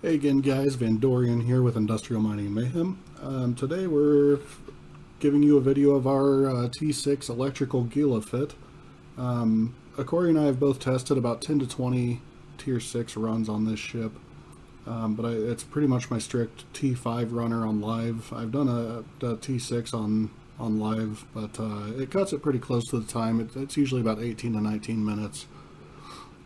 Hey again guys, Van Dorian here with Industrial Mining and Mayhem. Today we're giving you a video of our T6 electrical Gila fit. Corey and I have both tested about 10 to 20 tier 6 runs on this ship, but it's pretty much my strict T5 runner on live. I've done a T6 on live, but it cuts it pretty close to the time. It's usually about 18 to 19 minutes.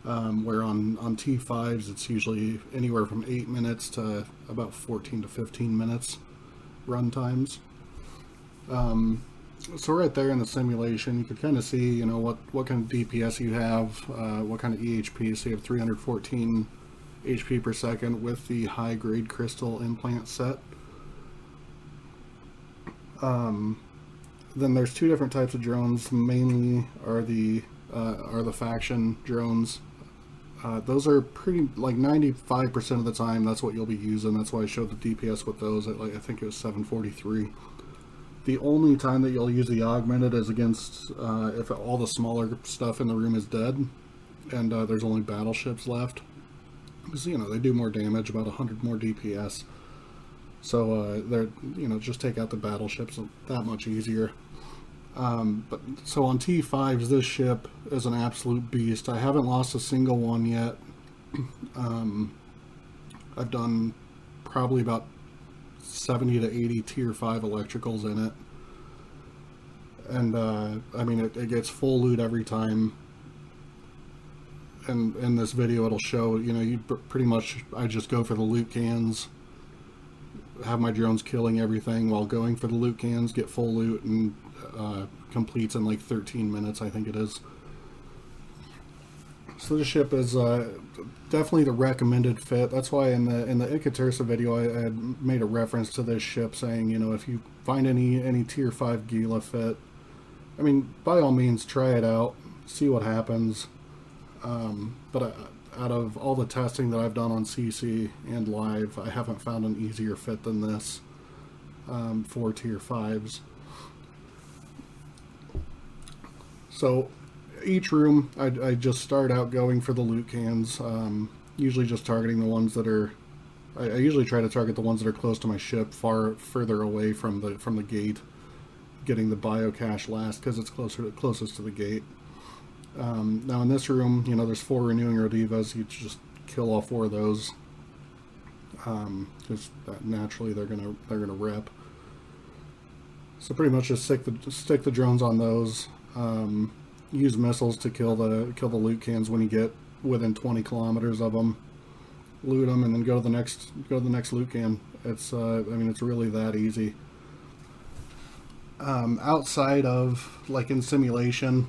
Where on T5s it's usually anywhere from 8 minutes to about 14 to 15 minutes run times. So right there in the simulation you can kind of see, you know, what kind of DPS you have, what kind of EHP. So you have 314 HP per second with the high grade crystal implant set. Then there's two different types of drones. Mainly are the faction drones. Those are pretty, like 95% of the time, that's what you'll be using. That's why I showed the DPS with those at, like, I think it was 743. The only time that you'll use the augmented is against if all the smaller stuff in the room is dead and there's only battleships left. Because, you know, they do more damage, about 100 more DPS. So they're, you know, just take out the battleships that much easier. But so on T5s, this ship is an absolute beast. I haven't lost a single one yet. I've done probably about 70 to 80 tier 5 electricals in it. And I mean, it gets full loot every time. And in this video it'll show, you know, you pretty much, I just go for the loot cans, have my drones killing everything while going for the loot cans, get full loot, and completes in like 13 minutes, I think it is. So this ship is definitely the recommended fit. That's why in the Capacitor video I had made a reference to this ship, saying, you know, if you find any tier 5 Gila fit, I mean, by all means try it out, see what happens. But out of all the testing that I've done on CC and live, I haven't found an easier fit than this for tier 5s. So each room I just start out going for the loot cans, usually just targeting the ones that are, I usually try to target the ones that are close to my ship, further away from the gate, getting the biocache last because it's closest to the gate. Now in this room, you know, there's 4 renewing Rodivas. You just kill all 4 of those, because naturally they're gonna rip. So pretty much just stick the drones on those. Use missiles to kill the loot cans when you get within 20 kilometers of them. Loot them and then go to the next loot can. It's I mean, it's really that easy. Outside of, like, in simulation,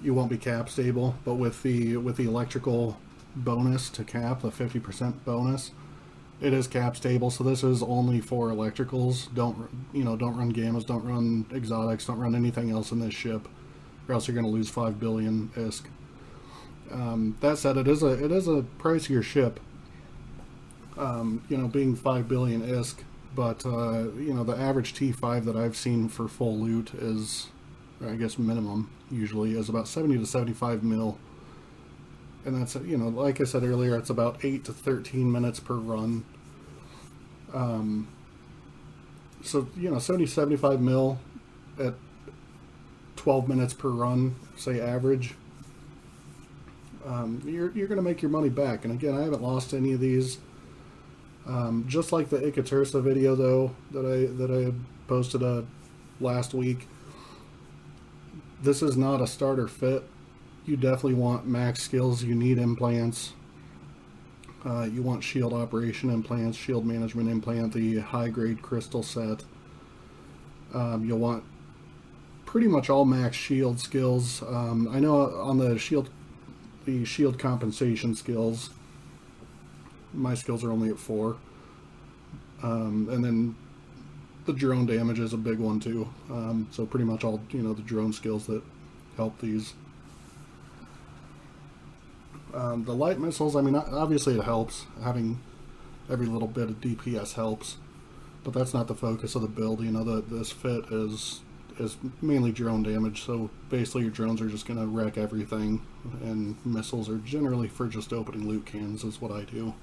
you won't be cap stable, but with the electrical bonus to cap, the 50% bonus, it is cap stable. So this is only for electricals. Don't run gammas, don't run exotics, don't run anything else in this ship, or else you're going to lose 5 billion ISK. That said, it is a pricier ship, you know, being 5 billion ISK, but you know, the average T5 that I've seen for full loot is, I guess minimum usually, is about 70 to 75 mil. And that's, you know, like I said earlier, it's about 8 to 13 minutes per run. So, you know, 70 to 75 mil at 12 minutes per run, say average, you're going to make your money back. And again, I haven't lost any of these. Just like the Capacitor video though that I posted last week, this is not a starter fit. You definitely want max skills. You need implants. You want shield operation implants, shield management implant, the high grade crystal set. You'll want pretty much all max shield skills. I know on the shield compensation skills, my skills are only at 4. And then the drone damage is a big one too. So pretty much all, you know, the drone skills that help these. The light missiles, I mean, obviously it helps. Having every little bit of DPS helps, but that's not the focus of the build. You know, this fit is mainly drone damage, so basically your drones are just going to wreck everything, and missiles are generally for just opening loot cans, is what I do.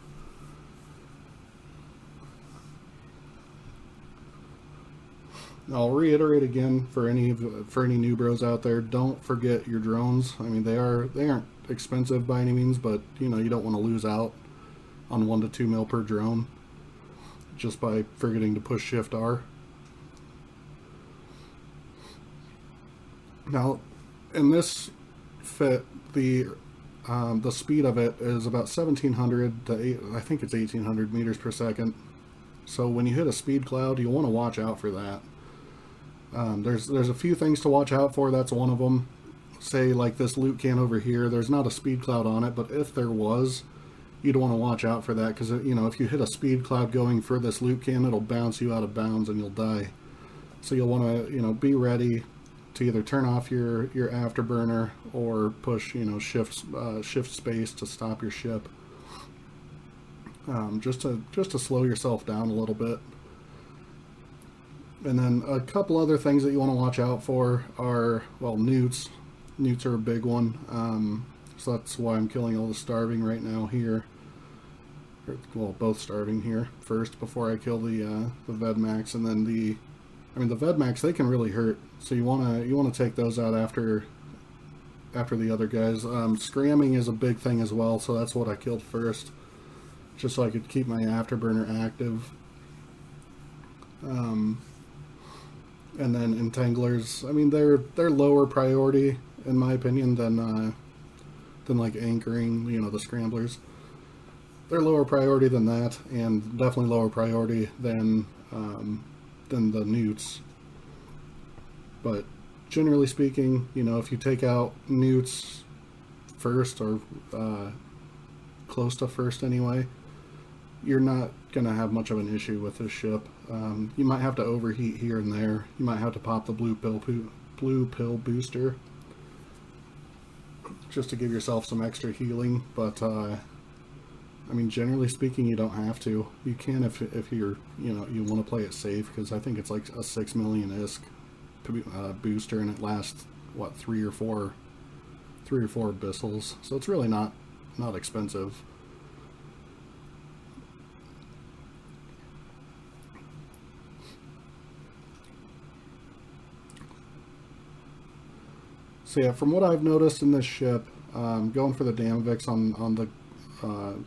I'll reiterate again for any new bros out there, don't forget your drones. I mean, they aren't expensive by any means, but you know, you don't want to lose out on 1 to 2 mil per drone just by forgetting to push Shift R. Now, in this fit, the speed of it is about 1700 to I think it's 1800 meters per second. So when you hit a speed cloud, you want to watch out for that. There's a few things to watch out for. That's one of them. Say like this loot can over here, there's not a speed cloud on it, but if there was, you'd want to watch out for that, because you know, if you hit a speed cloud going for this loot can, it'll bounce you out of bounds and you'll die. So you'll want to, you know, be ready to either turn off your afterburner or push, you know, shift space to stop your ship. Just to slow yourself down a little bit. And then a couple other things that you want to watch out for are, well, newts. Newts are a big one. So that's why I'm killing all the starving right now here. Well, both starving here first before I kill the Vedmax, and then the Vedmax, they can really hurt. So you wanna take those out after the other guys. Scramming is a big thing as well, so that's what I killed first, just so I could keep my afterburner active. And then entanglers, I mean, they're lower priority in my opinion than like anchoring, you know, the scramblers. They're lower priority than that, and definitely lower priority than the newts. But generally speaking, you know, if you take out newts first, or close to first anyway, you're not going to have much of an issue with this ship. You might have to overheat here and there. You might have to pop the blue pill booster just to give yourself some extra healing, but I mean, generally speaking, you don't have to. You can if you're, you know, you want to play it safe, because I think it's like a 6 million ISK booster, and it lasts what, 3 or 4 Abyssals, so it's really not expensive. So yeah, from what I've noticed in this ship, going for the Damavix on the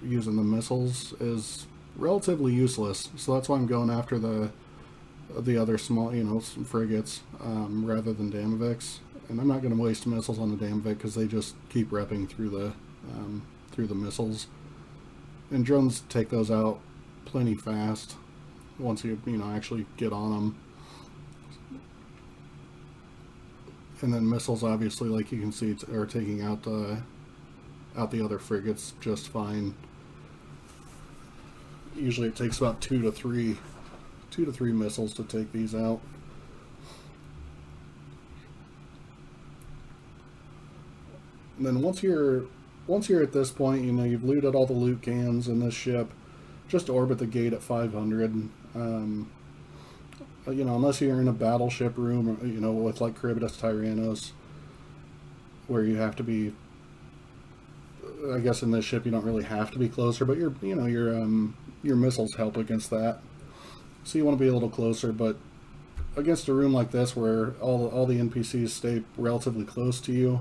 using the missiles is relatively useless. So that's why I'm going after the other small, you know, some frigates rather than Damavix. And I'm not going to waste missiles on the Damavix because they just keep repping through the missiles. And drones take those out plenty fast once you know, actually get on them. And then missiles, obviously, like you can see, are taking out the other frigates just fine. Usually it takes about 2 to 3 missiles to take these out. And then once you're at this point, you know, you've looted all the loot cans in this ship, just orbit the gate at 500. You know, unless you're in a battleship room, you know, with like Charybdis Tyrannos, where you have to be, I guess in this ship you don't really have to be closer, but your missiles help against that. So you want to be a little closer, but against a room like this where all the NPCs stay relatively close to you,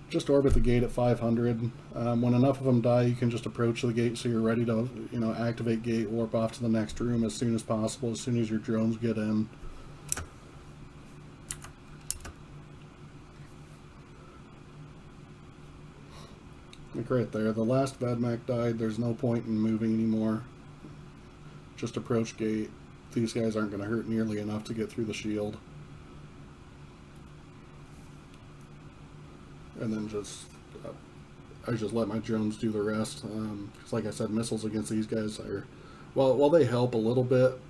just orbit the gate at 500. When enough of them die, you can just approach the gate so you're ready to, you know, activate gate, warp off to the next room as soon as possible, as soon as your drones get in. Like right there, the last Vedmac died. There's no point in moving anymore. Just approach gate. These guys aren't going to hurt nearly enough to get through the shield. And then I just let my drones do the rest. Because like I said, missiles against these guys are, while they help a little bit,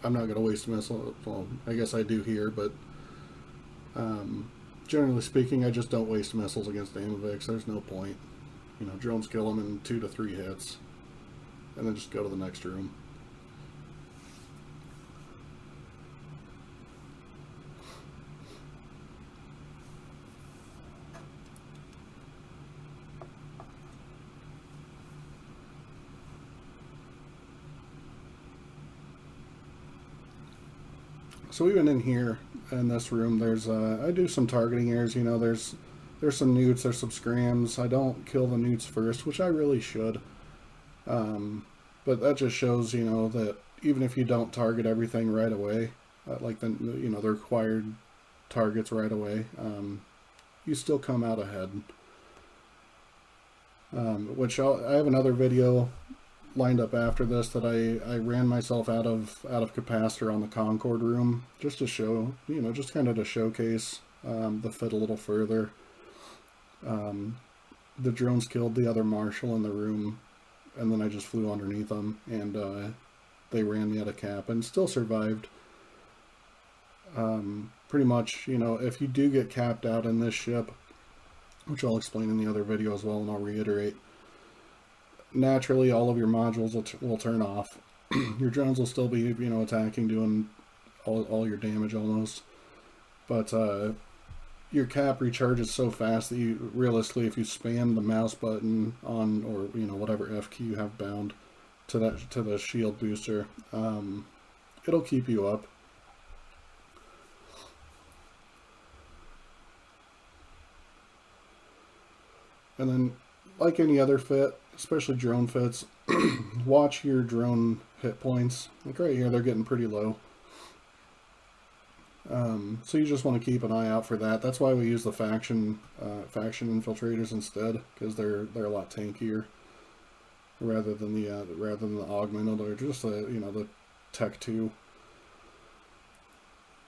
I'm not going to waste missiles. Well, I guess I do here, but generally speaking, I just don't waste missiles against Damavix. There's no point. You know, drones kill them in 2 to 3 hits, and then just go to the next room. So even in here, in this room, there's I do some targeting errors. You know, there's some newts, there's some scrams. I don't kill the newts first, which I really should. But that just shows, you know, that even if you don't target everything right away, like the required targets right away, you still come out ahead. Which I have another video lined up after this that I ran myself out of Capacitor on the Concord room, just to show, you know, just kind of to showcase the fit a little further. The drones killed the other marshal in the room, and then I just flew underneath them, and they ran me out of cap and still survived. Pretty much, you know, if you do get capped out in this ship, which I'll explain in the other video as well, and I'll reiterate, naturally all of your modules will turn off. Your drones will still be, you know, attacking, doing all your damage almost, but your cap recharges so fast that you realistically, if you spam the mouse button on, or you know, whatever F key you have bound to the shield booster, it'll keep you up. And then, like any other fit, especially drone fits, watch your drone hit points. Like right here, they're getting pretty low. So you just want to keep an eye out for that. That's why we use the faction infiltrators instead, because they're a lot tankier rather than the augmented, or just the Tech 2.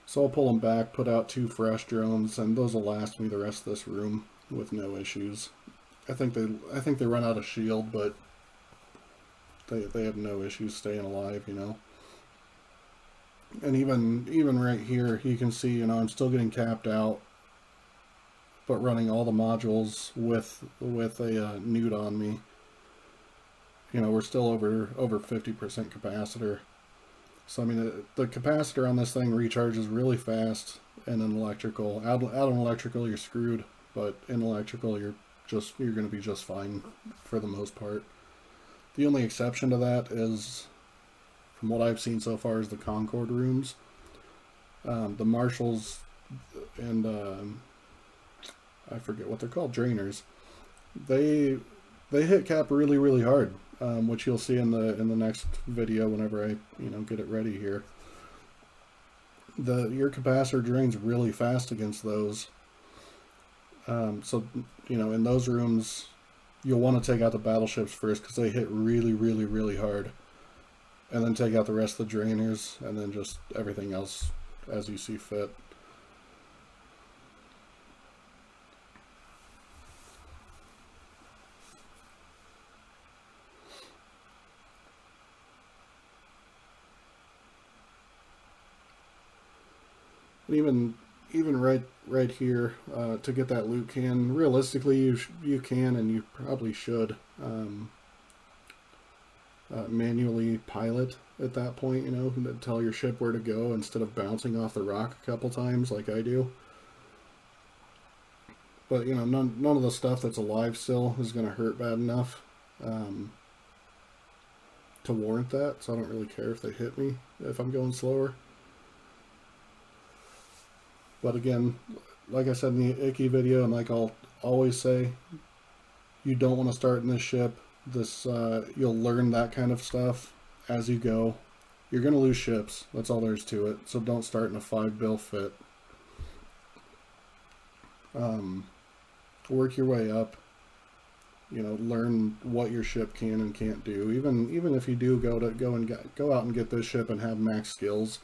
So I'll pull them back, put out 2 fresh drones, and those will last me the rest of this room with no issues. I think they run out of shield, but they have no issues staying alive, you know. And even right here, you can see, you know, I'm still getting capped out, but running all the modules with a newt on me. You know, we're still over 50% capacitor. So I mean, the capacitor on this thing recharges really fast, and in electrical, out in electrical you're screwed, but in electrical you're going to be just fine for the most part. The only exception to that is, from what I've seen so far, is the Concord rooms. The marshals and I forget what they're called, drainers. They hit cap really, really hard, which you'll see in the next video whenever I get it ready here. Your capacitor drains really fast against those. So in those rooms, you'll want to take out the battleships first, because they hit really, really, really hard. And then take out the rest of the drainers, and then just everything else as you see fit. And even right here, to get that loot can, realistically you can, and you probably should manually pilot at that point, tell your ship where to go instead of bouncing off the rock a couple times like I do. But none of the stuff that's alive still is going to hurt bad enough to warrant that, so I don't really care if they hit me if I'm going slower. But again, like I said in the Icky video, and like I'll always say, you don't want to start in this ship. You'll learn that kind of stuff as you go. You're going to lose ships. That's all there is to it. So don't start in a 5-bill fit. Work your way up. Learn what your ship can and can't do. Even if you do go out and get this ship and have max skills,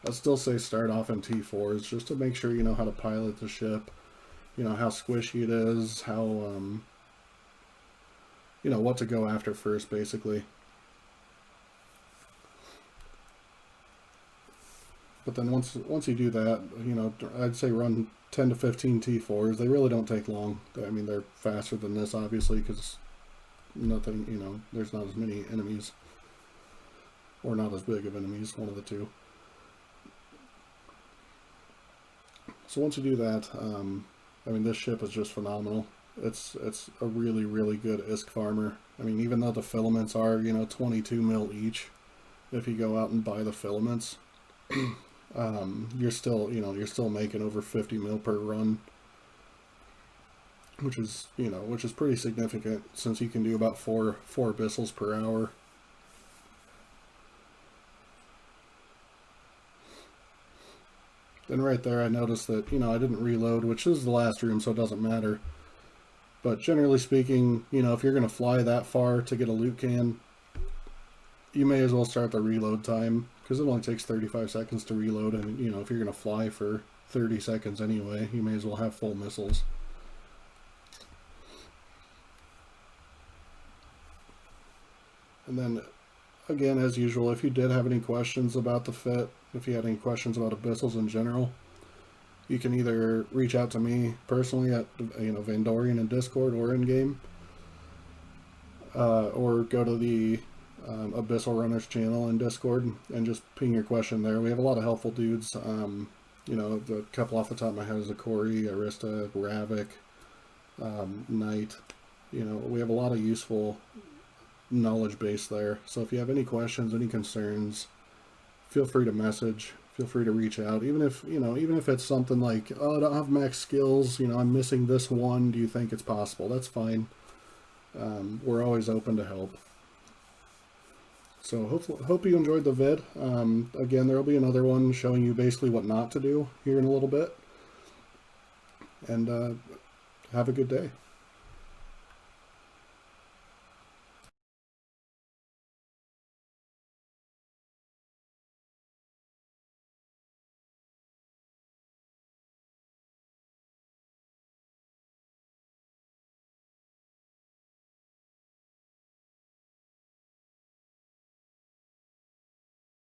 I'd still say start off in T4s, just to make sure you know how to pilot the ship. How squishy it is, how what to go after first, basically. But then once you do that, I'd say run 10 to 15 T4s. They really don't take long. I mean, they're faster than this, obviously, because there's not as many enemies, or not as big of enemies, one of the two. So once you do that, I mean, this ship is just phenomenal. It's a really, really good ISK farmer. I mean, even though the filaments are 22 mil each, if you go out and buy the filaments, you're still, you're still making over 50 mil per run, which is, which is pretty significant since you can do about four abyssals per hour. Then right there I noticed that, I didn't reload, which is the last room, so it doesn't matter. But generally speaking, if you're going to fly that far to get a loot can, you may as well start the reload time, because it only takes 35 seconds to reload, and, if you're going to fly for 30 seconds anyway, you may as well have full missiles. And then, again, as usual, if you did have any questions about the fit, if you had any questions about abyssals in general, you can either reach out to me personally at, Vandorian in Discord or in game, or go to the Abyssal Runners channel in Discord and just ping your question there. We have a lot of helpful dudes. The couple off the top of my head is Akori, Arista, Ravik, Knight. We have a lot of useful knowledge base there. So if you have any questions, any concerns, feel free to message. Feel free to reach out. Even if it's something like, oh, I don't have max skills, I'm missing this one. Do you think it's possible? That's fine. We're always open to help. So hope you enjoyed the vid. Again, there will be another one showing you basically what not to do here in a little bit. And have a good day.